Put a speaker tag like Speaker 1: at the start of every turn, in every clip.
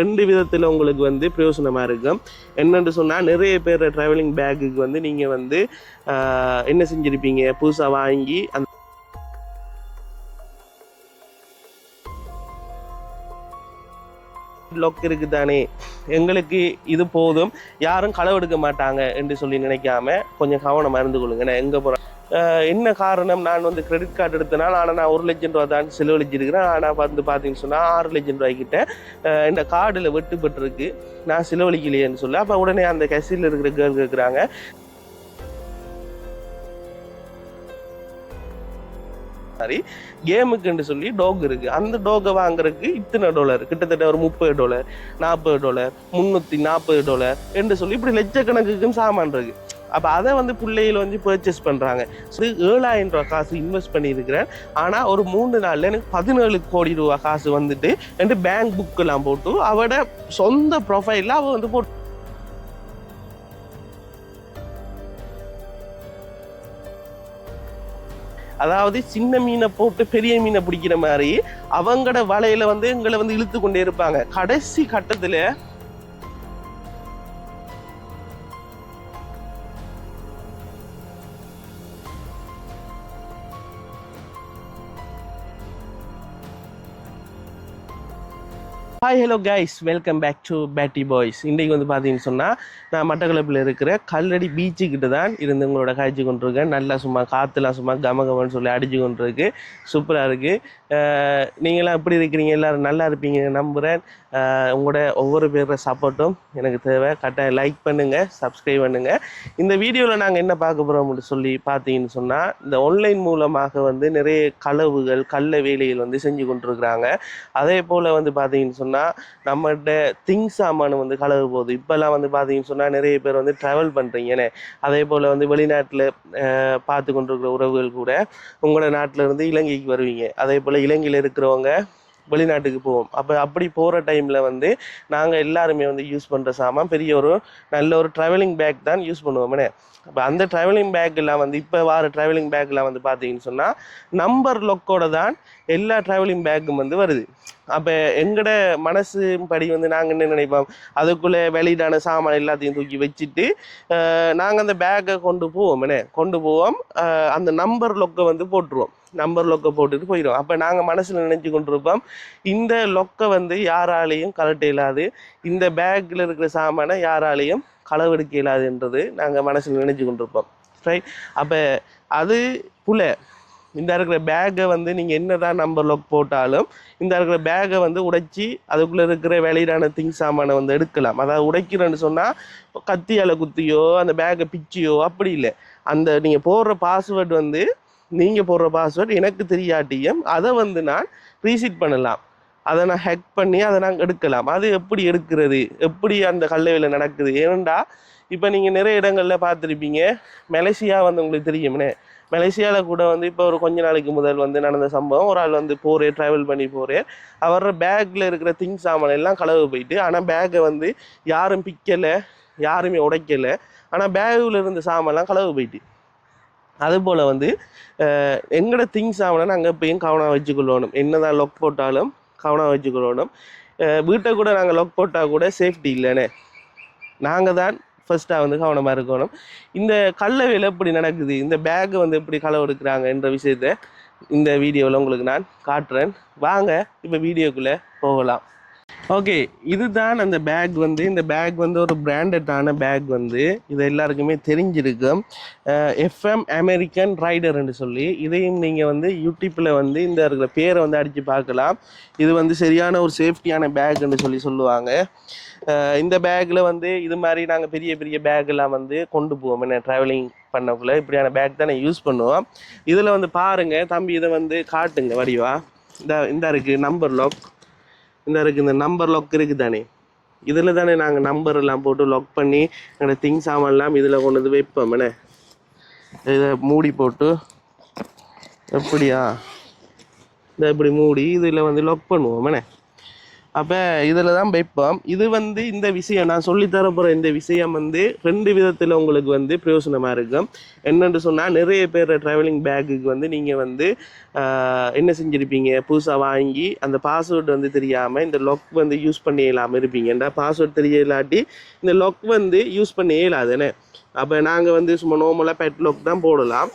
Speaker 1: ரெண்டு விதத்தில் உங்களுக்கு வந்து பிரயோசனமாக இருக்கும். என்னென்னு சொன்னால் நிறைய பேர் ட்ராவலிங் பேக்குக்கு வந்து நீங்கள் வந்து என்ன செஞ்சுருப்பீங்க, புதுசாக வாங்கி அந்த லொக் இருக்குது தானே, எங்களுக்கு இது போதும், யாரும் களவெடுக்க மாட்டாங்க என்று சொல்லி நினைக்காம கொஞ்சம் கவனமாக இருந்து கொள்ளுங்க. நான் எங்கே போகிறேன் என்ன காரணம், நான் வந்து கிரெடிட் கார்டு எடுத்தனால, ஆனால் நான் 1 லட்சம் ரூபா தான் செலவழிச்சிருக்கிறேன். ஆனால் வந்து பார்த்தீங்கன்னு சொன்னால் 6 லட்சம் ரூபாய்க்கிட்ட இந்த கார்டில் வெட்டுப்பட்டிருக்கு, நான் செலவழிக்கலையேன்னு சொல்ல. அப்போ உடனே அந்த கசில் இருக்கிற கேர்ள் கேட்குறாங்க, மாதிரி கேமுக்குன்னு சொல்லி டாக் இருக்கு, அந்த டாகை வாங்குறதுக்கு இத்தனை $, கிட்டத்தட்ட ஒரு $30, $40, $340 என்று சொல்லி இப்படி லட்சக்கணக்குக்கும் சாமான் இருக்கு. அப்போ அதை வந்து பிள்ளைகள் வந்து பர்ச்சேஸ் பண்ணுறாங்க. 7,000 ரூபா காசு இன்வெஸ்ட் பண்ணியிருக்கிறேன், ஆனால் ஒரு 3 நாளில் எனக்கு 17 கோடி ரூபா காசு வந்துட்டு என்று பேங்க் புக்கெல்லாம் போட்டு அவட சொந்த ப்ரொஃபைலில் அவள் வந்து போட்டு, அதாவது சின்ன மீனை போட்டு பெரிய மீனை பிடிக்கிற மாதிரி அவங்களோட வலையில வந்து எங்களை வந்து இழுத்து கொண்டே இருப்பாங்க. கடைசி கட்டத்துல hi hello guys, welcome back to பேட்டி பாய்ஸ். இன்றைக்கு வந்து பார்த்தீங்கன்னு சொன்னால் நான் மட்டக்களப்பில் இருக்கிற கல்லடி பீச்சுக்கிட்ட தான் இருந்து உங்களோட காய்ச்சி கொண்டிருக்கேன். நல்லா சும்மா காற்றுலாம் சும்மா கமகமன்னு சொல்லி அடிச்சு கொண்டிருக்கு, சூப்பராக இருக்குது. நீங்களாம் எப்படி இருக்கிறீங்க? எல்லோரும் நல்லா இருப்பீங்க நம்புகிறேன். உங்களோட ஒவ்வொரு பேரோட சப்போர்ட்டும் எனக்கு தேவை. கட்டாயம் லைக் பண்ணுங்கள், சப்ஸ்கிரைப் பண்ணுங்கள். இந்த வீடியோவில் நாங்கள் என்ன பார்க்க போகிறோம்னு சொல்லி பார்த்தீங்கன்னு சொன்னால், இந்த ஆன்லைன் மூலமாக வந்து நிறைய களவுகள் கள்ள வேலைகள் வந்து செஞ்சு கொண்டிருக்கிறாங்க. அதே போல் வந்து பார்த்தீங்கன்னு சொன்னால் நம்மகிட்ட திங்ஸ் சாமான் வந்து களவு போகுது. இப்போல்லாம் வந்து பார்த்தீங்கன்னு சொன்னால் நிறைய பேர் வந்து ட்ராவல் பண்ணுறீங்கன்னு, அதே போல் வந்து வெளிநாட்டில் பார்த்து கொண்டிருக்கிற உறவுகள் கூட உங்களோட நாட்டில் இருந்து இலங்கைக்கு வருவீங்க. அதே போல் இலங்கையில் இருக்கிறவங்க வெளிநாட்டுக்கு போவோம். அப்படி போகிற டைமில் வந்து நாங்கள் எல்லாருமே வந்து யூஸ் பண்ணுற சாமான் பெரிய ஒரு நல்ல ஒரு ட்ராவலிங் பேக் தான் யூஸ் பண்ணுவோம்னே. அப்போ அந்த ட்ராவலிங் பேக்கெல்லாம் வந்து இப்போ வர ட்ராவலிங் பேக்கெலாம் வந்து பார்த்தீங்கன்னு சொன்னால் நம்பர் லொக்கோட தான் எல்லா ட்ராவலிங் பேக்கும் வந்து வருது. அப்போ எங்களோட மனசு படி வந்து நாங்கள் என்ன நினைப்போம், அதுக்குள்ளே வெளியிடான சாமான் எல்லாத்தையும் தூக்கி வச்சுட்டு நாங்கள் அந்த பேக்கை கொண்டு போவோம். அந்த நம்பர் லொக்கை வந்து போட்டுருவோம், நம்பர் லொக்கை போட்டுட்டு போயிடும். அப்போ நாங்கள் மனசில் நினச்சி கொண்டிருப்போம், இந்த லொக்கை வந்து யாராலையும் கலட்ட இயலாது, இந்த பேக்கில் இருக்கிற சாமானை யாராலையும் களவெடுக்க இயலாதுன்றது நாங்கள் மனசில் நினச்சி கொண்டிருப்போம், ரைட்? அப்போ அது புல இந்த இருக்கிற பேக்கை வந்து நீங்கள் என்ன தான் நம்பர் லொக் போட்டாலும் இந்த இருக்கிற பேக்கை வந்து உடைச்சி அதுக்குள்ளே இருக்கிற வெளியிடான திங்ஸ் சாமானை வந்து எடுக்கலாம். அதாவது உடைக்கிறேன்னு சொன்னால் கத்தியால் குத்தியோ அந்த பேக்கை பிச்சியோ அப்படி இல்லை. அந்த நீங்கள் போடுற பாஸ்வேர்டு வந்து நீங்கள் போடுற பாஸ்வேர்டு எனக்கு தெரியாட்டியும் அதை வந்து நான் ரீசெட் பண்ணலாம், அதை நான் ஹேக் பண்ணி அதை நாங்கள் எடுக்கலாம். அது எப்படி எடுக்கிறது, எப்படி அந்த கல்லவையில் நடக்குது? ஏனெண்டா இப்போ நீங்கள் நிறைய இடங்களில் பார்த்துருப்பீங்க, மலேசியா வந்து உங்களுக்கு தெரியும்னே, மலேசியாவில் கூட வந்து இப்போ ஒரு கொஞ்ச நாளைக்கு முதல் வந்து நடந்த சம்பவம். ஒரு ஆள் வந்து ட்ராவல் பண்ணி அவரோட பேக்கில் இருக்கிற திங்ஸ் சாமான் எல்லாம் களவு போயிட்டு, ஆனால் பேக்கை வந்து யாரும் பிக்கலை, யாருமே உடைக்கலை, ஆனால் பேக்கில் இருந்த சாமான்லாம் களவு போயிட்டு. அதுபோல் வந்து எங்களோட திங்ஸ் சாமானை நாங்கள் எப்பயும் கவனம் வச்சுக்கொள்ளணும். என்ன தான் லொக் போட்டாலும் கவனம் வச்சுக்கொள்ளணும். வீட்டை கூட நாங்கள் லொக் போட்டால் கூட சேஃப்டி இல்லைன்னு நாங்கள் தான் ஃபர்ஸ்ட்டாக வந்து கவனமாக இருக்கணும். இந்த கள்ளவேலை எப்படி நடக்குது, இந்த பேக்கை வந்து எப்படி களவு எடுக்கிறாங்க என்ற விஷயத்தை இந்த வீடியோவில் உங்களுக்கு நான் காட்டுறேன். வாங்க இப்போ வீடியோக்குள்ளே போகலாம். ஓகே, இதுதான் அந்த பேக் வந்து. இந்த பேக் வந்து ஒரு பிராண்டடான பேக் வந்து இது எல்லாருக்குமே தெரிஞ்சிருக்கும், FM அமெரிக்கன் ரைடர்ன்னு சொல்லி. இதையும் நீங்கள் வந்து யூடியூப்பில் வந்து இந்த இருக்கிற பேரை வந்து அடித்து பார்க்கலாம். இது வந்து சரியான ஒரு சேஃப்டியான பேக்குன்னு சொல்லுவாங்க. இந்த பேக்கில் வந்து இது மாதிரி நாங்கள் பெரிய பெரிய பேக்கெல்லாம் வந்து கொண்டு போவோம், என்ன ட்ராவலிங் பண்ணக்குள்ளே இப்படியான பேக் தான் யூஸ் பண்ணுவோம். இதில் வந்து பாருங்கள் தம்பி, இதை வந்து காட்டுங்க வடிவா. இந்த இருக்குது நம்பர் லாக், இந்த இருக்குது இந்த நம்பர் லாக் இருக்குது தானே, இதில் தானே நாங்கள் நம்பர் எல்லாம் போட்டு லாக் பண்ணி எங்களோட திங்ஸ் சாமான்லாம் இதில் கொண்டு வந்து வைப்போம். என்ன இதை மூடி போட்டு எப்படியா இந்த இப்படி மூடி இதில் வந்து லாக் பண்ணுவோம். என்ன அப்போ இதில் தான் வைப்போம். இது வந்து இந்த விஷயம் நான் சொல்லித்தர போகிற இந்த விஷயம் வந்து 2 விதத்தில் உங்களுக்கு வந்து பிரயோசனமாக இருக்கும். என்னென்று சொன்னால், நிறைய பேர் ட்ராவலிங் பேக்குக்கு வந்து நீங்கள் வந்து என்ன செஞ்சுருப்பீங்க, புதுசாக வாங்கி அந்த பாஸ்வேர்டு வந்து தெரியாமல் இந்த லொக் வந்து யூஸ் பண்ணி இயலாமல் இருப்பீங்கண்டா. பாஸ்வேர்டு தெரிய இல்லாட்டி இந்த லொக் வந்து யூஸ் பண்ணி இயலாதுன்னு. அப்போ நாங்கள் வந்து சும்மா நார்மலாக பெட் லொக் தான் போடலாம்.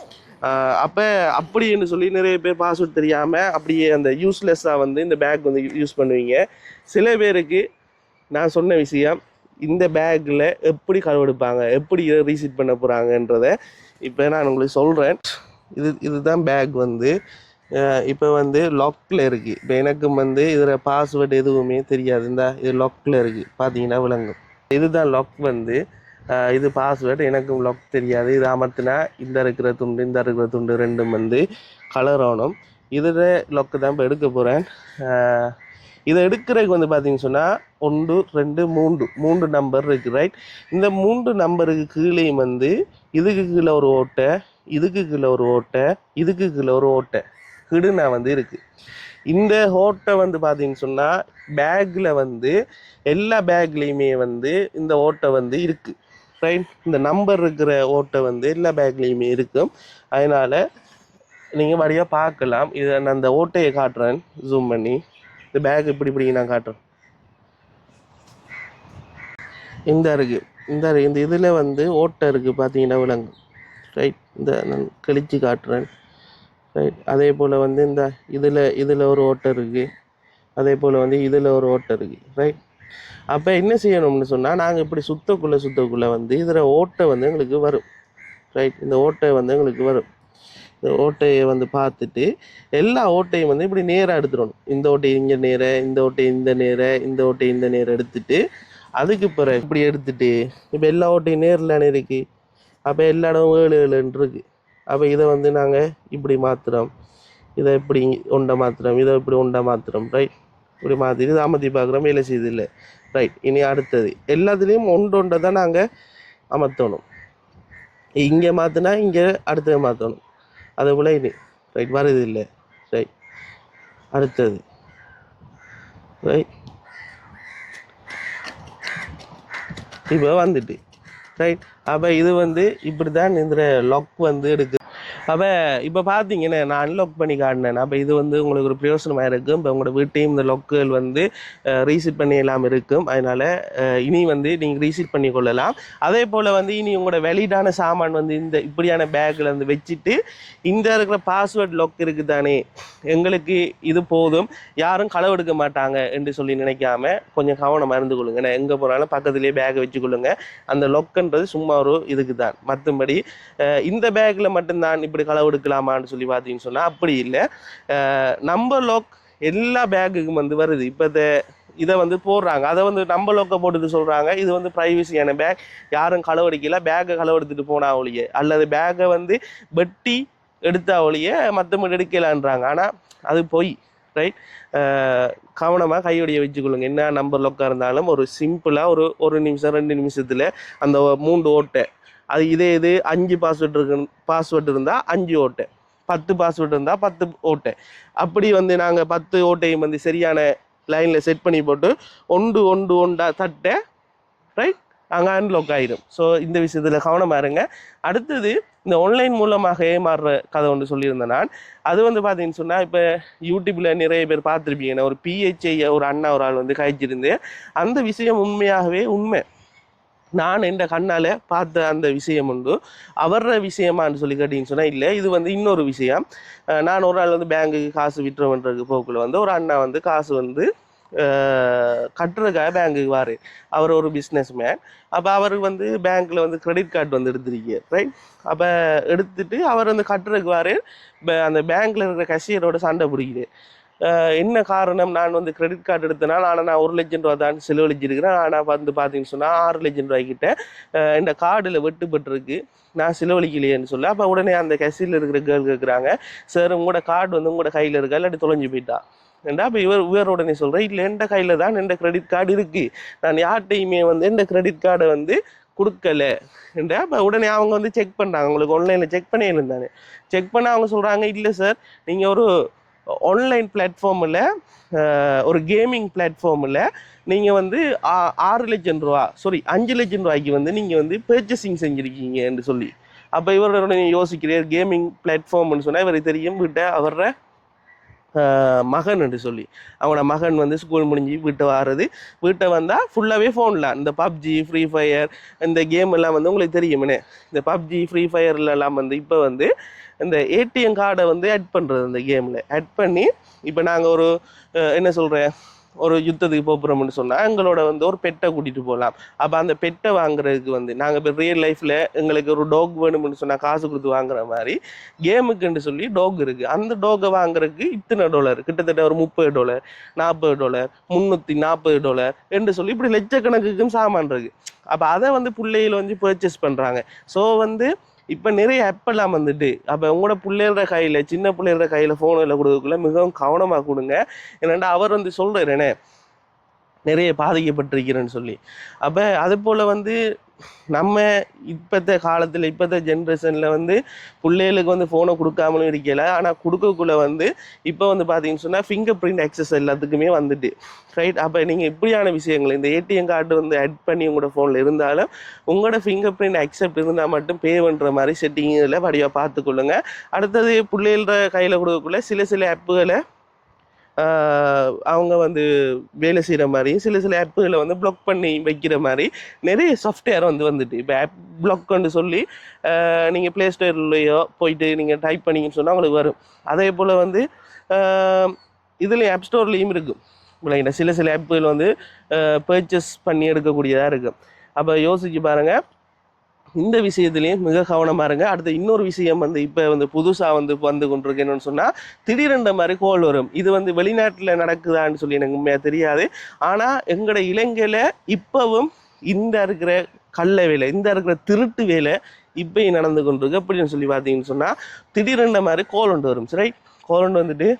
Speaker 1: அப்போ அப்படின்னு சொல்லி நிறைய பேர் பாஸ்வேர்ட் தெரியாமல் அப்படியே அந்த யூஸ்லெஸ்ஸாக வந்து இந்த பேக் வந்து யூஸ் பண்ணுவீங்க. சில பேருக்கு நான் சொன்ன விஷயம், இந்த பேக்கில் எப்படி களவெடுப்பாங்க, எப்படி இதை ரீசீட் பண்ண போகிறாங்கன்றதை இப்போ நான் உங்களுக்கு சொல்கிறேன். இதுதான் பேக் வந்து இப்போ வந்து லாக்கில் இருக்குது. இப்போ எனக்கு வந்து இதில் பாஸ்வேர்டு எதுவுமே தெரியாது. இது லாக்கில் இருக்குது, பார்த்தீங்கன்னா விளங்கும். இதுதான் லாக் வந்து இது பாஸ்வேர்டு, எனக்கும் லாக் தெரியாது. இது அமர்த்தினா இந்த இருக்கிற துண்டு ரெண்டும் வந்து கலர் ஆகணும். இதில் லாக்கு தான் இப்போ எடுக்க போகிறேன். இதை எடுக்கிறதுக்கு வந்து பார்த்தீங்கன்னு சொன்னால் 1 2 3 நம்பர் இருக்குது, ரைட்? இந்த 3 நம்பருக்கு கீழேயும் வந்து இதுக்கு கீழே ஒரு ஓட்டை, இதுக்கு கீழே ஒரு ஓட்டை, இதுக்கு கீழே ஒரு ஓட்டை கிடுனா வந்து இருக்குது. இந்த ஓட்டை வந்து பார்த்தீங்கன்னு சொன்னால் பேக்கில் வந்து எல்லா பேக்லேயுமே வந்து இந்த ஓட்டை வந்து இருக்குது, ரைட்? இந்த நம்பர் இருக்கிற ஓட்டை வந்து எல்லா பேக்லேயுமே இருக்கும். அதனால் நீங்கள் வழியாக பார்க்கலாம். இதை நான் அந்த ஓட்டையை காட்டுறேன், ஜூம் பண்ணி. இந்த பேக் இப்படி நான் காட்டுறேன். இந்த இதில் வந்து ஓட்டை இருக்குது, பார்த்தீங்கன்னா விலங்கு, ரைட்? இந்த நான் கழித்து காட்டுறேன், ரைட்? அதே போல் வந்து இந்த இதில் ஒரு ஓட்டை இருக்குது, அதே போல் வந்து இதில் ஒரு ஓட்டை இருக்குது, ரைட்? அப்போ என்ன செய்யணும்னு சொன்னால், நாங்கள் இப்படி சுத்தக்குள்ளே வந்து இதில் ஓட்டை வந்து எங்களுக்கு வரும், ரைட்? இந்த ஓட்டை வந்து எங்களுக்கு வரும். இந்த ஓட்டையை வந்து பார்த்துட்டு எல்லா ஓட்டையும் வந்து இப்படி நேராக எடுத்துடணும். இந்த ஓட்டையை இங்கே நேர, இந்த ஓட்டையை இந்த நேர, இந்த ஓட்டையை இந்த நேரம் எடுத்துட்டு, அதுக்கு பிறகு இப்படி எடுத்துட்டு, இப்போ எல்லா ஓட்டையும் நேரில் இருக்குது. அப்போ எல்லா இடமும் 7 7 இருக்குது. அப்போ இதை வந்து நாங்கள் இப்படி மாற்றுறோம், இதை இப்படி ஒன்றை மாற்றுறோம், இதை இப்படி ஒன்றை மாற்றுறோம், ரைட்? இப்படி மாற்றிட்டு இதை அமர்த்தி பார்க்குறோம், வேலை செய்தில்லை, ரைட்? இனி அடுத்தது எல்லாத்துலேயும் ஒன்றை தான் நாங்கள் அமர்த்தணும். இங்கே மாற்றினா இங்கே அடுத்தது மாற்றணும், அதே போல் இது, ரைட்? வருது இல்லை, ரைட்? அடுத்தது, ரைட்? இப்போ வந்துட்டு, ரைட்? அப்போ இது வந்து இப்படி தான் இந்த லாக் வந்து எடுக்குது. அப்போ இப்போ பார்த்தீங்கன்னா நான் அன்லாக் பண்ணி காட்டினேன். அப்போ இது வந்து உங்களுக்கு ஒரு பிரயோசனமாக இருக்கும். இப்போ உங்களோட வீட்டையும் இந்த லாக்குகள் வந்து ரீசெட் பண்ணி எல்லாம் இருக்கும். அதனால் இனி வந்து நீங்கள் ரீசெட் பண்ணி கொள்ளலாம். அதே போல் வந்து இனி உங்களோட வெளியிடான சாமான் வந்து இந்த இப்படியான பேக்கில் வந்து வச்சுட்டு, இந்த இருக்கிற பாஸ்வேர்ட் லாக் இருக்குது தானே, எங்களுக்கு இது போதும், யாரும் களவெடுக்க மாட்டாங்க என்று சொல்லி நினைக்காம கொஞ்சம் கவனமாக இருந்து கொள்ளுங்க. ஏன்னா எங்கே போனாலும் பக்கத்துலேயே பேக்கை வச்சுக்கொள்ளுங்க. அந்த லொக்குன்றது சும்மா ஒரு இதுக்கு தான். மற்றபடி இந்த பேக்கில் மட்டும்தான் இப்படி களவு எடுக்கலாமான்னு சொல்லி பார்த்தீங்கன்னு சொன்னால் அப்படி இல்லை. நம்பர் லாக் எல்லா பேக்குக்கும் வந்து வருது. இப்போ இதை வந்து போடுறாங்க, அதை வந்து நம்பர் லாக்கை போட்டுட்டு சொல்கிறாங்க இது வந்து ப்ரைவசியான பேக், யாரும் களவெடுக்கல, பேக்கை களவெடுத்துட்டு போனா ஒழிய, அல்லது பேக்கை வந்து வெட்டி எடுத்தா ஒழிய மற்றபடி எடுக்கலான்றாங்க. ஆனால் அது பொய், ரைட்? கவனமாக கையோடைய வச்சுக்கொள்ளுங்க. என்ன நம்பர் லொக்காக இருந்தாலும் ஒரு சிம்பிளாக ஒரு நிமிஷம் 2 நிமிஷத்தில் அந்த 3 ஓட்டை, அது இது 5 பாஸ்வேர்டு இருந்தால் 5 ஓட்டை, 10 பாஸ்வேர்டு இருந்தால் 10 ஓட்டை, அப்படி வந்து நாங்கள் 10 ஓட்டையும் வந்து சரியான லைனில் செட் பண்ணி போட்டு ஒன்றா தட்டை, ரைட்? அங்கே அன்லாக் ஆகிடும். ஸோ இந்த விஷயத்தில் கவனமாக இருங்க. அடுத்தது இந்த ஆன்லைன் மூலமாக ஏமாறுற கதை ஒன்று சொல்லியிருந்தேன் நான். அது வந்து பார்த்தீங்கன்னு சொன்னால், இப்போ யூடியூப்பில் நிறைய பேர் பார்த்துருப்பீங்க. ஒரு PHI ஒரு அண்ணா ஒரு ஆள் வந்து காய்ச்சிருந்து, அந்த விஷயம் உண்மையாகவே உண்மை. நான் என்ற கண்ணால் பார்த்த அந்த விஷயம் உண்டு. அவர விஷயமானு சொல்லி கேட்டிங்கன்னு சொன்னால் இல்லை, இது வந்து இன்னொரு விஷயம். நான் ஒரு ஆள் வந்து பேங்குக்கு காசு விட்ரோ பண்ணுறதுக்கு போக்கில் வந்து ஒரு அண்ணா வந்து காசு வந்து கட்டுறதுக்காக பேங்குக்கு வாரு. அவர் ஒரு பிஸ்னஸ் மேன். அப்போ அவருக்கு வந்து பேங்க்கில் வந்து கிரெடிட் கார்டு வந்து எடுத்துருக்கீங்க, ரைட்? அப்போ எடுத்துட்டு அவர் வந்து கட்டுறதுக்கு வாரு. அந்த பேங்க்கில் இருக்கிற கஷியரோட சண்டை பிடிக்குது. என்ன காரணம், நான் வந்து கிரெடிட் கார்டு எடுத்தனால, ஆனால் நான் 1 லட்சம் ரூபா தான் செலவழிச்சிருக்கிறேன், ஆனால் வந்து பார்த்தீங்கன்னு சொன்னால் 6 லட்சம் ரூபாய்க்கிட்ட இந்த கார்டில் வெட்டுப்பட்டுருக்கு, நான் செலவழிக்கலையேன்னு சொல்ல. அப்போ உடனே அந்த கசியில் இருக்கிற கேர்ள் கேட்குறாங்க, சார் உங்களோட கார்டு வந்து உங்களோட கையில் இருக்கா இல்லாட்டி தொலைஞ்சு போயிட்டா ஏண்டா? அப்போ இவர் உடனே சொல்கிறேன், இல்லை எந்த கையில் தான் எந்த கிரெடிட் கார்டு இருக்குது, நான் யார்கிட்டையுமே வந்து எந்த கிரெடிட் கார்டை வந்து கொடுக்கல என்ற. அப்போ உடனே அவங்க வந்து செக் பண்ணுறாங்க, உங்களுக்கு ஆன்லைனில் செக் பண்ணியிருந்தானே, செக் பண்ண அவங்க சொல்கிறாங்க, இல்லை சார் நீங்கள் ஒரு ஆன்லைன் பிளாட்ஃபார்மில் ஒரு கேமிங் பிளாட்ஃபார்மில் நீங்கள் வந்து 6 லட்சம் ரூபா 5 லட்சம் ரூபாய்க்கு வந்து நீங்கள் வந்து பர்ச்சேசிங் செஞ்சுருக்கீங்கன்னு சொல்லி. அப்போ இவரோட நீங்கள் யோசிக்கிறீர் கேமிங் பிளாட்ஃபார்ம்னு சொன்னால் இவருக்கு தெரியும் வீட்டை அவர மகன் என்று சொல்லி. அவனோட மகன் வந்து ஸ்கூல் முடிஞ்சு வீட்டை வந்தால் ஃபுல்லாகவே ஃபோனில் இந்த பப்ஜி ஃப்ரீ ஃபயர் இந்த கேம் எல்லாம் வந்து உங்களுக்கு தெரியுமே. இந்த பப்ஜி ஃப்ரீ ஃபயர்லாம் வந்து இப்போ வந்து இந்த ஏடிஎம் கார்டை வந்து ஆட் பண்ணுறது இந்த கேமில் ஆட் பண்ணி இப்போ நாங்கள் ஒரு என்ன சொல்கிறேன் ஒரு யுத்தத்துக்கு போகிறோம்னு சொன்னால் எங்களோட வந்து ஒரு பெட்டை கூட்டிகிட்டு போகலாம். அப்போ அந்த பெட்டை வாங்குறதுக்கு வந்து நாங்கள் இப்போ ரியல் லைஃப்பில் எங்களுக்கு ஒரு டாக் வேணும்னு சொன்னால் காசு கொடுத்து வாங்குற மாதிரி கேமுக்குன்னு சொல்லி டாக் இருக்குது. அந்த டாகை வாங்குறதுக்கு இத்தனை $, கிட்டத்தட்ட ஒரு $30, $40, $340 என்று சொல்லி இப்படி லட்சக்கணக்குக்கும் சாமான் இருக்குது. அப்போ அதை வந்து பிள்ளைகள் வந்து பர்ச்சேஸ் பண்ணுறாங்க. ஸோ வந்து இப்போ நிறைய ஆப்பெல்லாம் வந்துட்டு அப்போ உங்களோட பிள்ளைகளோட கையில் சின்ன பிள்ளைகளோட கையில் ஃபோனில் கொடுக்கக்குள்ள மிகவும் கவனமாக கொடுங்க. என்னென்னா அவர் வந்து சொல்கிறேனே நிறைய பாதிக்கப்பட்டிருக்கிறேன்னு சொல்லி. அப்போ அது போல் வந்து நம்ம இப்போத்த காலத்தில் இப்போத்த ஜென்ரேஷனில் வந்து பிள்ளைகளுக்கு வந்து ஃபோனை கொடுக்காமலும் இருக்கல. ஆனால் கொடுக்கக்குள்ள வந்து இப்போ வந்து பார்த்தீங்கன்னு சொன்னால் ஃபிங்கர் பிரிண்ட் ஆக்சஸ் எல்லாத்துக்குமே வந்துட்டு ரைட். அப்போ நீங்கள் இப்படியான விஷயங்கள் இந்த ஏடிஎம் கார்டு வந்து ஆட் பண்ணி உங்களோட ஃபோனில் இருந்தாலும் உங்களோட ஃபிங்கர் பிரிண்ட் அக்செப்ட் இருந்தால் மட்டும் பே பண்ணுற மாதிரி செட்டிங்கில் வடிவாக பார்த்துக்கொள்ளுங்க. அடுத்தது பிள்ளைகள கையில் கொடுக்கக்குள்ள சில ஆப்புகளை அவங்க வந்து வேலை செய்கிற மாதிரி சில ஆப்புகளை வந்து ப்ளாக் பண்ணி வைக்கிற மாதிரி நிறைய சாஃப்ட்வேர் வந்துட்டு இப்போ ஆப் ப்ளாக்னு சொல்லி நீங்கள் ப்ளே ஸ்டோர்லையோ போயிட்டு நீங்கள் டைப் பண்ணிங்கன்னு சொன்னால் உங்களுக்கு வரும். அதே போல் வந்து இதுலேயும் ஆப் ஸ்டோர்லேயும் இருக்கும் இல்லைங்களா. சில ஆப்புகள் வந்து பர்ச்சேஸ் பண்ணி எடுக்கக்கூடியதாக இருக்கும். அப்போ யோசிச்சு பாருங்கள், இந்த விஷயத்துலேயும் மிக கவனமாக இருங்க. அடுத்த இன்னொரு விஷயம் வந்து இப்போ வந்து புதுசாக வந்து கொண்டிருக்கேன்னு சொன்னால் திடீரென்ற மாதிரி கோல் வரும். இது வந்து வெளிநாட்டில் நடக்குதான்னு சொல்லி எனக்கு உண்மையாக தெரியாது. ஆனால் எங்களோட இலங்கையில் இப்போவும் இந்த இருக்கிற கள்ள வேலை இந்த இருக்கிற திருட்டு வேலை இப்போயும் நடந்து கொண்டிருக்கு. அப்படின்னு சொல்லி பார்த்தீங்கன்னு சொன்னால் திடீரென்ற மாதிரி கோல் ஒன்று வரும். சரி, கோல் ஒன்று வந்துட்டு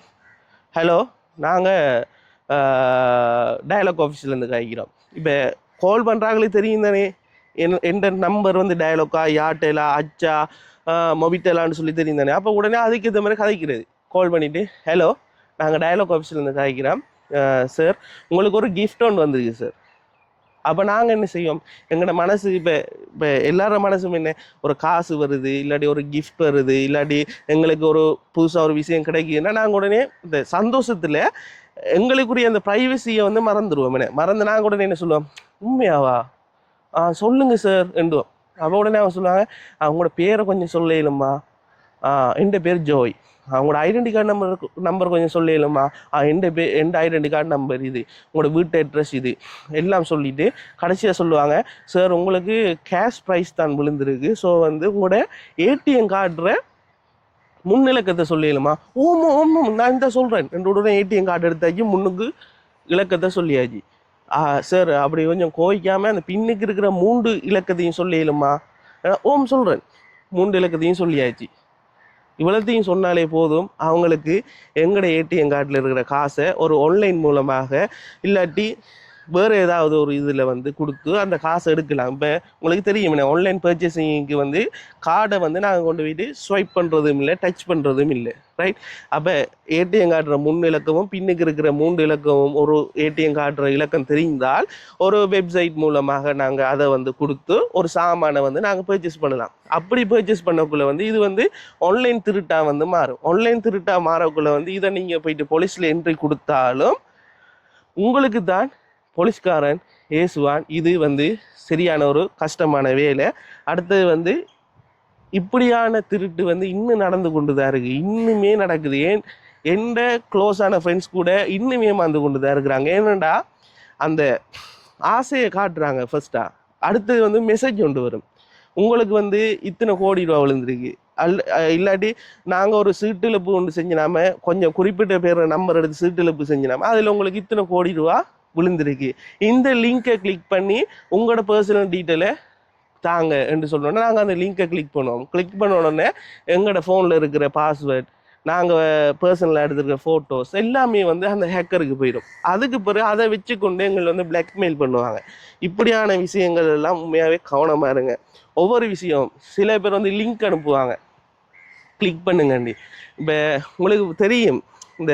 Speaker 1: ஹலோ நாங்கள் டயலாக் ஆஃபீஸ்லேருந்து காய்க்கிறோம். இப்போ கால் பண்ணுறாங்களே தெரியும் தானே எந்த நம்பர் வந்து டயலாக்கா ஏர்டெலா அச்சா மொபிட்டலான்னு சொல்லி தெரியும் தானே. அப்போ உடனே அதுக்கு இந்த மாதிரி கதைக்கிறது கால் பண்ணிவிட்டு ஹலோ நாங்கள் டயலாக் ஆஃபீஸ்லேருந்து கதைக்கிறோம் சார், உங்களுக்கு ஒரு கிஃப்ட் ஒன்று வந்துருக்கு சார். அப்போ நாங்கள் என்ன செய்வோம், எங்களோட மனசு இப்போ எல்லாரோட மனசும் என்ன ஒரு காசு வருது இல்லாட்டி ஒரு கிஃப்ட் வருது இல்லாட்டி எங்களுக்கு ஒரு புதுசாக ஒரு விஷயம் கிடைக்குதுன்னா நாங்கள் உடனே இந்த சந்தோஷத்தில் எங்களுக்குரிய அந்த ப்ரைவசியை வந்து மறந்துடுவோம். மறந்து நாங்கள் உடனே என்ன சொல்லுவோம், உண்மையாவா சொல்லுங்கள் சார் என்றுவோம். அப்போ உடனே அவங்க சொல்லுவாங்க அவங்களோட பேரை கொஞ்சம் சொல்லலுமா, என் பேர் ஜோய், அவங்களோட ஐடென்டி கார்டு நம்பர் கொஞ்சம் சொல்லலுமா, என் ஐடென்டி கார்டு நம்பர் இது, உங்களோட வீட்டு அட்ரஸ் இது எல்லாம் சொல்லிவிட்டு கடைசியாக சொல்லுவாங்க சார் உங்களுக்கு கேஷ் ப்ரைஸ் தான் விழுந்துருக்கு. ஸோ வந்து உங்களோட ஏடிஎம் கார்டுற முன்னிலக்கத்தை சொல்லலுமா. ஓம் நான் இந்த சொல்கிறேன் ரெண்டு உடனே ஏடிஎம் கார்டு எடுத்தாச்சு முன்னுக்கு இலக்கத்தை சொல்லியாச்சு. சார் அப்படி கொஞ்சம் கோவிக்காமல் அந்த பின்னுக்கு இருக்கிற 3 இலக்கத்தையும் சொல்லிடலுமா. ஓம் சொல்கிறேன் 3 இலக்கத்தையும் சொல்லியாச்சு. இவ்வளோத்தையும் சொன்னாலே போதும் அவங்களுக்கு எங்களோட ஏடிஎம் கார்டில் இருக்கிற காசை ஒரு ஆன்லைன் மூலமாக இல்லாட்டி வேறு ஏதாவது ஒரு இதில் வந்து கொடுத்து அந்த காசை எடுக்கலாம். இப்போ உங்களுக்கு தெரியும் ஆன்லைன் பர்ச்சேசிங்க்கு வந்து கார்டை வந்து நாங்கள் கொண்டு போயிட்டு ஸ்வைப் பண்ணுறதும் இல்லை டச் பண்ணுறதும் இல்லை ரைட். அப்போ ஏடிஎம் கார்டுற 3 இலக்கமும் பின்னுக்கு இருக்கிற 3 இலக்கமும் ஒரு ஏடிஎம் கார்டுற இலக்கம் தெரிந்தால் ஒரு வெப்சைட் மூலமாக நாங்கள் அதை வந்து கொடுத்து ஒரு சாமானை வந்து நாங்கள் பர்ச்சேஸ் பண்ணலாம். அப்படி பர்ச்சேஸ் பண்ணக்குள்ளே வந்து இது வந்து ஆன்லைன் திருட்டாக வந்து மாறும். ஆன்லைன் திருட்டாக மாறக்குள்ளே வந்து இதை நீங்கள் போயிட்டு போலீஸில் என்ட்ரி கொடுத்தாலும் உங்களுக்கு தான் போலீஸ்காரன் ஏசுவான். இது வந்து சரியான ஒரு கஷ்டமான வேலை. அடுத்தது வந்து இப்படியான திருட்டு வந்து இன்னும் நடந்து கொண்டு தான் இருக்குது, இன்னுமே நடக்குது. எந்த க்ளோஸான ஃப்ரெண்ட்ஸ் கூட இன்னுமே வந்து கொண்டு தான் இருக்கிறாங்க. ஏன்னாண்டா அந்த ஆசையை காட்டுறாங்க ஃபர்ஸ்ட்டாக, அடுத்தது வந்து மெசேஜ் கொண்டு வரும் உங்களுக்கு வந்து இத்தனை கோடி ரூபா விழுந்துருக்கு இல்லாட்டி நாங்கள் ஒரு சீட்டிழப்பு ஒன்று செஞ்சினாம கொஞ்சம் குறிப்பிட்ட பேர் நம்பர் எடுத்து சீட்டிழப்பு செஞ்சினாம அதில் உங்களுக்கு இத்தனை கோடி ரூபா விழுந்திருக்கு, இந்த லிங்கை கிளிக் பண்ணி உங்களோட பர்சனல் டீட்டெயிலை தாங்க என்று சொன்னோன்னா நாங்கள் அந்த லிங்கை கிளிக் பண்ணுவோம். கிளிக் பண்ண உடனே எங்களோட ஃபோனில் இருக்கிற பாஸ்வேர்ட் நாங்கள் பர்சனலாக எடுத்துருக்க ஃபோட்டோஸ் எல்லாமே வந்து அந்த ஹேக்கருக்கு போயிடும். அதுக்கு பிறகு அதை வச்சு கொண்டு எங்களை வந்து பிளாக்மெயில் பண்ணுவாங்க. இப்படியான விஷயங்கள் எல்லாம் உண்மையாகவே கவனமாக இருங்க. ஒவ்வொரு விஷயம் சில பேர் வந்து லிங்க் அனுப்புவாங்க கிளிக் பண்ணுங்கண்டி. இப்போ உங்களுக்கு தெரியும் இந்த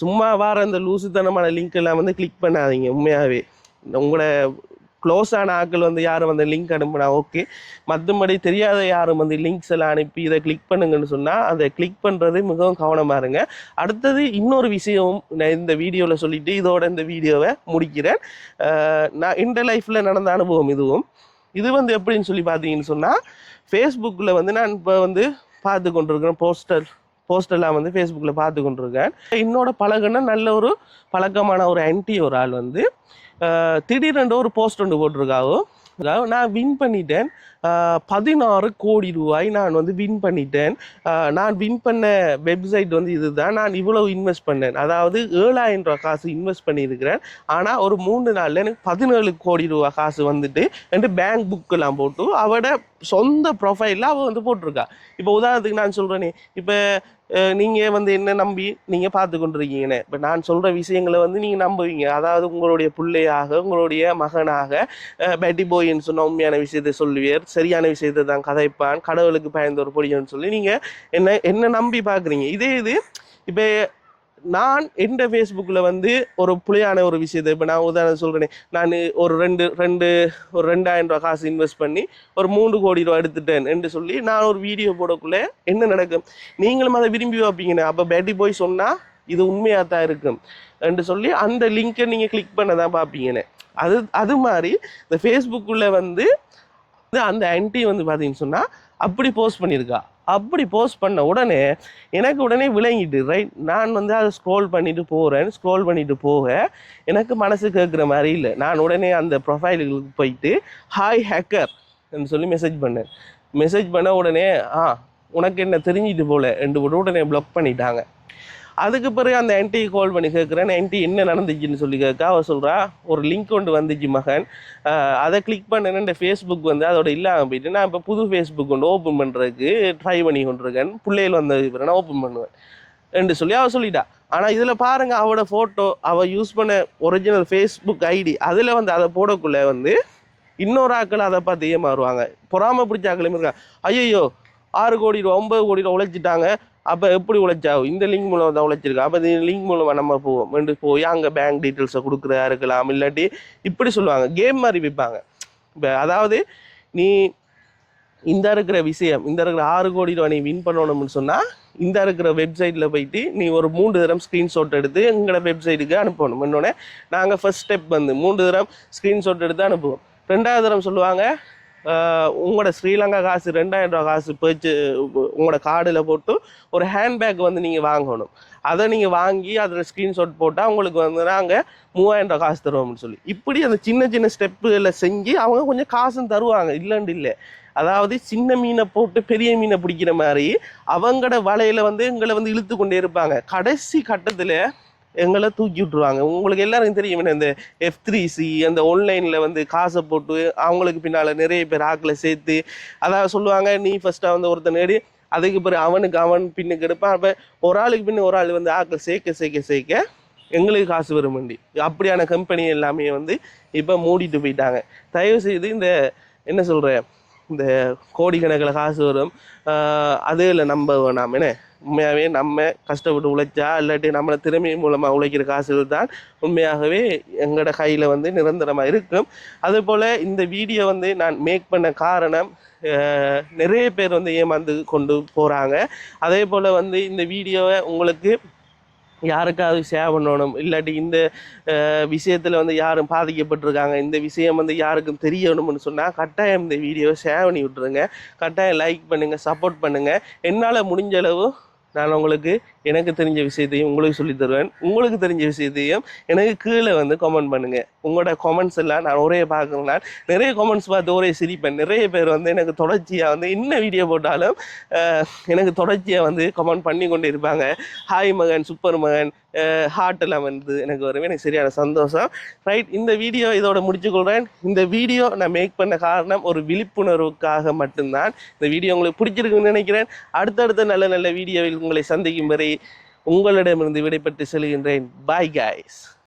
Speaker 1: சும்மா வார இந்த லூசுத்தனமான லிங்க் எல்லாம் வந்து கிளிக் பண்ணாதீங்க. உண்மையாகவே உங்களோட க்ளோஸான ஆட்கள் வந்து யாரும் வந்து லிங்க் அனுப்புனா ஓகே, மற்றபடி தெரியாத யாரும் வந்து லிங்க்ஸ் எல்லாம் அனுப்பி இதை கிளிக் பண்ணுங்கன்னு சொன்னால் அதை கிளிக் பண்ணுறது மிகவும் கவனமாக இருங்க. அடுத்தது இன்னொரு விஷயம் நான் இந்த வீடியோவில் சொல்லிட்டு இதோட இந்த வீடியோவை முடிக்கிறேன். நான் இந்த லைஃப்பில் நடந்த அனுபவம் இது வந்து எப்படின்னு சொல்லி பார்த்தீங்கன்னு சொன்னால், ஃபேஸ்புக்கில் வந்து நான் இப்போ வந்து பார்த்து கொண்டிருக்கிறேன் போஸ்டெல்லாம் வந்து ஃபேஸ்புக்கில் பார்த்து கொண்டிருக்கேன். என்னோட பழகுன்னா நல்ல ஒரு பழக்கமான ஒரு ஒரு ஆள் வந்து திடீரென்று ஒரு போஸ்ட் ஒன்று போட்டிருக்காவோ, நான் வின் பண்ணிட்டேன், 16 கோடி ரூபாய் நான் வந்து வின் பண்ணிட்டேன், நான் வின் பண்ண வெப்சைட் வந்து இதுதான், நான் இவ்வளவு இன்வெஸ்ட் பண்ணேன், அதாவது 7,000 ரூபா காசு இன்வெஸ்ட் பண்ணியிருக்கிறேன், ஆனால் ஒரு 3 நாளில் எனக்கு 17 கோடி ரூபா காசு வந்துட்டு என்று பேங்க் புக்கெல்லாம் போட்டு அவட சொந்த ப்ரொஃபைலில் அவள் வந்து போட்டிருக்கா. இப்போ உதாரணத்துக்கு நான் சொல்கிறேனே, இப்போ நீங்கள் வந்து என்ன நம்பி நீங்கள் பார்த்து கொண்டிருக்கீங்கன்னு, இப்போ நான் சொல்கிற விஷயங்களை வந்து நீங்கள் நம்புவீங்க. அதாவது உங்களுடைய பிள்ளையாக உங்களுடைய மகனாக பேட்டி போயின்னு சொன்ன உண்மையான விஷயத்தை சொல்லுவீர், சரியான விஷயத்தை தான் கதைப்பான், கடவுளுக்கு பயந்த ஒரு பொடியன்னு சொல்லி நீங்கள் என்ன நம்பி பார்க்குறீங்க. இது இப்போ நான் எந்த ஃபேஸ்புக்கில் வந்து ஒரு புளியான ஒரு விஷயத்தை, இப்போ நான் உதாரணம் சொல்கிறேனே, நான் ஒரு 2,000 ரூபா காசு இன்வெஸ்ட் பண்ணி ஒரு 3 கோடி ரூபா எடுத்துட்டேன் என்று சொல்லி நான் ஒரு வீடியோ போடக்குள்ளே என்ன நடக்கும், நீங்களும் அதை விரும்பி வைப்பீங்கண்ணே. அப்போ பேட்டி போய் சொன்னால் இது உண்மையாக தான் இருக்கும் என்று சொல்லி அந்த லிங்கை நீங்கள் கிளிக் பண்ண தான் பார்ப்பீங்கண்ணே. அது மாதிரி இந்த ஃபேஸ்புக்கில் வந்து அந்த ஆன்ட்டி வந்து பார்த்தீங்கன்னு சொன்னால் அப்படி போஸ்ட் பண்ணியிருக்கா. அப்படி போஸ்ட் பண்ண உடனே எனக்கு உடனே விளங்கிட்டு, ரைட், நான் வந்து அதை ஸ்க்ரோல் பண்ணிட்டு போக எனக்கு மனசு கேட்குற மாதிரி இல்லை. நான் உடனே அந்த ப்ரொஃபைலுக்கு போயிட்டு ஹாய் ஹேக்கர் சொல்லி மெசேஜ் பண்ண உடனே உனக்கு என்ன தெரிஞ்சிட்டு போல என்று உடனே பிளாக் பண்ணிட்டாங்க. அதுக்கு பிறகு அந்த ஆன்ட்டி கால் பண்ணி கேட்குறேன், ஆன்ட்டி என்ன நடந்துச்சுன்னு சொல்லி கேட்க அவள் சொல்கிறா, ஒரு லிங்க் ஒன்று வந்துச்சு மகன், அதை கிளிக் பண்ணேன்னு ஃபேஸ்புக் வந்து அதோட இல்லாமல் போயிட்டு நான் இப்போ புது ஃபேஸ்புக் ஒன்று ஓப்பன் பண்ணுறதுக்கு ட்ரை பண்ணி கொண்டிருக்கேன், பிள்ளைகள் வந்தது பிறகு நான் ஓப்பன் பண்ணுவேன் என்று சொல்லி அவள் சொல்லிட்டா. ஆனால் இதில் பாருங்கள், அவளோட ஃபோட்டோ, அவள் யூஸ் பண்ண ஒரிஜினல் ஃபேஸ்புக் ஐடி, அதில் வந்து அதை போடக்குள்ளே வந்து இன்னொரு ஆக்கள் அதை பார்த்து ஏமாறுவாங்க, பொறாமை பிடிச்ச ஆக்களும் இருக்கா. ஐயோ 6 கோடி ரூபா 9 கோடி ரூபா உழைச்சிட்டாங்க, அப்போ எப்படி உழைச்சாவும், இந்த லிங்க் மூலம் தான் உழைச்சிருக்கா, அப்போ இந்த லிங்க் மூலமாக நம்ம போவோம் போய் அங்கே பேங்க் டீட்டெயில்ஸை கொடுக்குறதா இருக்கலாம், இல்லாட்டி இப்படி சொல்லுவாங்க, கேம் மாதிரி விற்பாங்க. இப்போ அதாவது நீ இந்த இருக்கிற 6 கோடி ரூபா நீ வின் பண்ணணும்னு சொன்னால் இந்த இருக்கிற வெப்சைட்டில் போயிட்டு நீ ஒரு 3 தரம் ஸ்க்ரீன்ஷாட் எடுத்து எங்களோட வெப்சைட்டுக்கு அனுப்பணும். இன்னொன்னே நாங்கள் ஃபர்ஸ்ட் ஸ்டெப் வந்து 3 தரம் ஸ்க்ரீன்ஷாட் எடுத்து அனுப்புவோம். 2வது தரம் சொல்லுவாங்க, உங்களோட ஸ்ரீலங்கா காசு 2,000 ரூபா காசு போயிச்சு உங்களோட கார்டில் போட்டு ஒரு ஹேண்ட்பேக் வந்து நீங்கள் வாங்கணும். அதை நீங்கள் வாங்கி அதில் ஸ்க்ரீன்ஷாட் போட்டால் உங்களுக்கு வந்து நாங்கள் 3,000 ரூபா காசு தருவோம்னு சொல்லி இப்படி அந்த சின்ன ஸ்டெப்புகளை செஞ்சு அவங்க கொஞ்சம் காசும் தருவாங்க, இல்லைன்னு இல்லை. அதாவது சின்ன மீனை போட்டு பெரிய மீனை பிடிக்கிற மாதிரி அவங்களோட வலையில் வந்து எங்களை வந்து இழுத்து கொண்டே இருப்பாங்க. கடைசி கட்டத்தில் எங்களை தூக்கி விட்டுருவாங்க. உங்களுக்கு எல்லாருக்கும் தெரியும், இந்த F3C அந்த ஆன்லைனில் வந்து காசை போட்டு அவங்களுக்கு பின்னால் நிறைய பேர் ஆக்களை சேர்த்து அதாவது சொல்லுவாங்க, நீ ஃபஸ்ட்டாக வந்து ஒருத்தர் நேடி அதுக்கு பிறகு அவன் பின்னுக்கு எடுப்பான். அப்போ ஒரு ஆளுக்கு பின்ன ஒரு ஆள் வந்து ஆக்களை சேர்க்க எங்களுக்கு காசு வரும் வேண்டி அப்படியான கம்பெனி எல்லாமே வந்து இப்போ மூடிட்டு போயிட்டாங்க. தயவு செய்து இந்த என்ன சொல்கிறேன், இந்த கோடிக்கணக்கில் காசு வரும் அதில் நம்ப வேணாம். என்ன உண்மையாகவே நம்ம கஷ்டப்பட்டு உழைச்சா இல்லாட்டி நம்மளை திறமை மூலமாக உழைக்கிற காசுகள் தான் உண்மையாகவே எங்களோட கையில் வந்து நிரந்தரமாக இருக்கும். அதுபோல் இந்த வீடியோ வந்து நான் மேக் பண்ண காரணம், நிறைய பேர் வந்து ஏமாந்து கொண்டு போகிறாங்க. அதே போல் வந்து இந்த வீடியோவை உங்களுக்கு யாருக்காவது ஷேர் பண்ணணும், இல்லாட்டி இந்த விஷயத்தில் வந்து யாரும் பாதிக்கப்பட்டிருக்காங்க, இந்த விஷயம் வந்து யாருக்கும் தெரியணும்னு சொன்னால் கட்டாயம் இந்த வீடியோவை ஷேர் பண்ணி விட்டுருங்க. கட்டாயம் லைக் பண்ணுங்கள், சப்போர்ட் பண்ணுங்கள். என்னால் முடிஞ்ச அளவு நான் உங்களுக்கு எனக்கு தெரிஞ்ச விஷயத்தையும் உங்களுக்கு சொல்லி தருவேன். உங்களுக்கு தெரிஞ்ச விஷயத்தையும் எனக்கு கீழே வந்து கமெண்ட் பண்ணுங்கள். உங்களோட கமெண்ட்ஸ் எல்லாம் நான் ஒரே பார்க்குறேன். நான் நிறைய கமெண்ட்ஸ் பார்த்து ஒரே சிரிப்பேன். நிறைய பேர் வந்து எனக்கு தொடர்ச்சியாக வந்து என்ன வீடியோ போட்டாலும் எனக்கு தொடர்ச்சியாக வந்து கமெண்ட் பண்ணி கொண்டு இருப்பாங்க. ஹாய் மகன், சூப்பர் மகன், ஹார்ட் எல்லாம் வந்து எனக்கு வரும். எனக்கு சரியான சந்தோஷம். ரைட், இந்த வீடியோ இதோட முடிச்சுக்கொள்கிறேன். இந்த வீடியோ நான் மேக் பண்ண காரணம் ஒரு விழிப்புணர்வுக்காக மட்டும்தான். இந்த வீடியோ உங்களுக்கு பிடிச்சிருக்குன்னு நினைக்கிறேன். அடுத்தடுத்த நல்ல நல்ல வீடியோவில் உங்களை சந்திக்கும் வரை உங்களிடமிருந்து விடைபெற்று செல்கின்றேன். Bye guys.